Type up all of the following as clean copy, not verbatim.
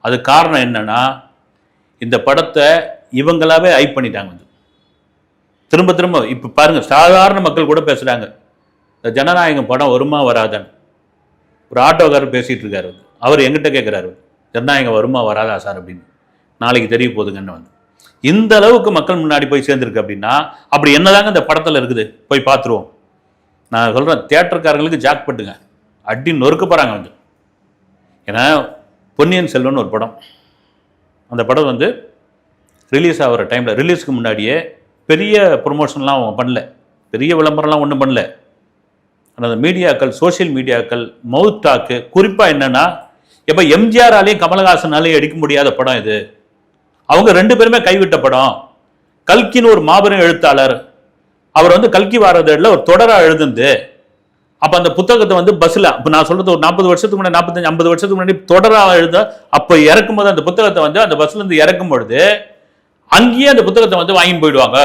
அது காரணம் என்னன்னா, இந்த படத்தை இவங்களாவே ஹைப் பண்ணிட்டாங்க. திரும்ப திரும்ப இப்ப பாருங்க, சாதாரண மக்கள் கூட பேசுறாங்க, இந்த ஜனநாயகம் படம் வருமா வராதான்னு. ஒரு ஆட்டோக்காரர் பேசிட்டு இருக்காரு, அவர் எங்கிட்ட கேட்கிறாரு, ஜனநாயகம் வருமா வராதா சார் அப்படின்னு. நாளைக்கு தெரிய போகுதுங்கன்னு இந்த அளவுக்கு மக்கள் முன்னாடி போய் சேர்ந்துருக்கு அப்படின்னா, அப்படி என்னதாங்க இந்த படத்தில் இருக்குது, போய் பார்த்துருவோம். நான் சொல்கிறேன், தியேட்டருக்காரங்களுக்கு ஜாக் பட்டுங்க, அடி நொறுக்க போகிறாங்க ஏன்னா பொன்னியின் செல்வன் ஒரு படம், அந்த படம் ரிலீஸ் ஆகிற டைமில், ரிலீஸ்க்கு முன்னாடியே பெரிய ப்ரொமோஷன்லாம் அவங்க பண்ணல, பெரிய விளம்பரம்லாம் ஒன்றும் பண்ணல. அந்த மீடியாக்கள், சோசியல் மீடியாக்கள், மவுத் டாக்கு, குறிப்பாக என்னென்னா, இப்போ எம்ஜிஆராலையும் கமலஹாசனாலையும் எடுக்க முடியாத படம் இது. அவங்க 2 பேருமே கைவிட்ட படம். கல்கின்னு ஒரு மாபெரும் எழுத்தாளர், அவர் கல்கி வாரதேடில் ஒரு தொடராக எழுதுந்து. அப்போ அந்த புத்தகத்தை பஸ்ஸில், இப்போ நான் சொல்கிறது ஒரு 40 வருஷத்துக்கு முன்னாடி, 45 50 வருஷத்துக்கு முன்னாடி தொடராக எழுத, அப்போ இறக்கும்போது அந்த புத்தகத்தை அந்த பஸ்லேருந்து இறக்கும் பொழுது அங்கேயே அந்த புத்தகத்தை வாங்கிட்டு போயிடுவாங்க.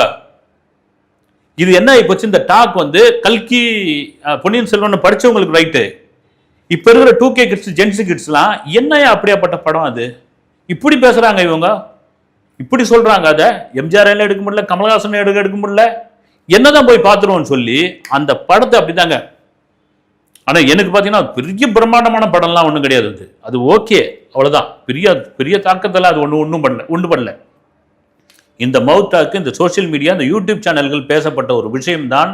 இது என்ன ஆயிப்போச்சு, இந்த டாக் கல்கி பொன்னியின் செல்வன் படித்தவங்களுக்கு ரைட்டு. இப்போ இருக்கிற 2K கிட்ஸ், ஜென்சி கிட்ஸ்லாம் என்னையா அப்படியாப்பட்ட படம் அது, இப்படி பேசுகிறாங்க இவங்க, இப்படி சொல்கிறாங்க. அதை எம்ஜிஆர் எடுக்க முடியல, கமலஹாசன் எடுக்க முடியல, என்னதான் போய் பார்த்துருவோன்னு சொல்லி அந்த படத்தை அப்படிதாங்க. ஆனால் எனக்கு பார்த்தீங்கன்னா பெரிய பிரம்மாண்டமான படம்லாம் ஒன்றும் கிடையாது. அது ஓகே, அவ்வளோதான். பெரிய பெரிய தாக்கத்தில் அது உண்டு பண்ணல. இந்த மவுத் டாக்கு, இந்த சோசியல் மீடியா, இந்த யூடியூப் சேனல்கள் பேசப்பட்ட ஒரு விஷயம்தான்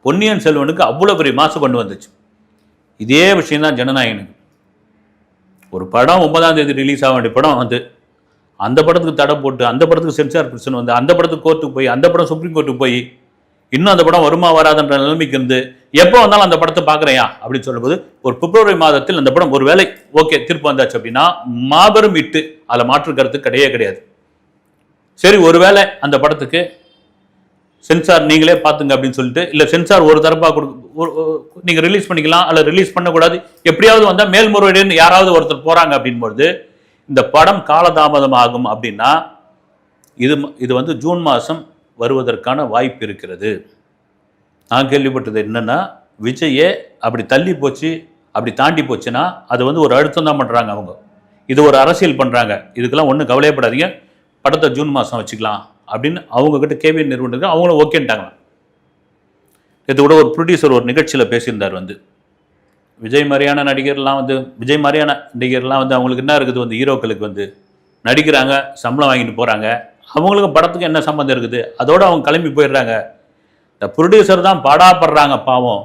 பொன்னியின் செல்வனுக்கு அவ்வளோ பெரிய மாசு கொண்டு வந்துச்சு. இதே விஷயம்தான் ஜனநாயகனுக்கு. ஒரு படம் 9ஆம் தேதி ரிலீஸ் ஆக வேண்டிய படம் அந்த படத்துக்கு தடை போட்டு, அந்த படத்துக்கு சென்சார் பிரச்சனை அந்த படத்துக்கு கோர்ட்டுக்கு போய், அந்த படம் சுப்ரீம் கோர்ட்டுக்கு போய், இன்னும் அந்த படம் வருமா வராதுன்ற நிலைமைக்கு எப்போ வந்தாலும் அந்த படத்தை பார்க்குறையா அப்படின்னு சொல்லும்போது, ஒரு பிப்ரவரி மாதத்தில் அந்த படம் ஒரு வேலை ஓகே தீர்ப்பு வந்தாச்சு அப்படின்னா மாபெரும் இட்டு, அதில் மாற்று கருத்து கிடையாது. சரி, ஒருவேளை அந்த படத்துக்கு சென்சார் நீங்களே பார்த்துங்க அப்படின்னு சொல்லிட்டு, இல்லை சென்சார் ஒரு தரப்பாக நீங்கள் ரிலீஸ் பண்ணிக்கலாம், அல்ல ரிலீஸ் பண்ணக்கூடாது, எப்படியாவது வந்தால் மேல்முறையீடுன்னு யாராவது ஒருத்தர் போகிறாங்க அப்படின்போது இந்த படம் காலதாமதம் ஆகும் அப்படின்னா இது ஜூன் மாதம் வருவதற்கான வாய்ப்பு இருக்கிறது. நான் கேள்விப்பட்டது என்னன்னா, விஜயே அப்படி தள்ளி போச்சு, அப்படி தாண்டி போச்சுன்னா அது ஒரு அழுத்தம் தான் பண்ணுறாங்க அவங்க. இது ஒரு அரசியல் பண்ணுறாங்க. இதுக்கெல்லாம் ஒன்றும் கவலையப்படாதீங்க, படத்தை ஜூன் மாதம் வச்சுக்கலாம் அப்படின்னு அவங்கக்கிட்ட கேவிஎன் நிறுவனத்துக்கு அவங்களும் ஓகேன்ட்டாங்க. இது கூட ஒரு ப்ரொடியூசர் ஒரு நிகழ்ச்சியில் பேசியிருந்தார், விஜய் மாதிரியான நடிகர்லாம் விஜய் மாதிரியான நடிகர்லாம் அவங்களுக்கு என்ன இருக்குது, ஹீரோக்களுக்கு நடிக்கிறாங்க, சம்பளம் வாங்கிட்டு போகிறாங்க, அவங்களுக்கு படத்துக்கு என்ன சம்மந்தம் இருக்குது, அதோடு அவங்க கிளம்பி போயிடுறாங்க. இந்த ப்ரொடியூசர் தான் பாடாப்படுறாங்க பாவம்.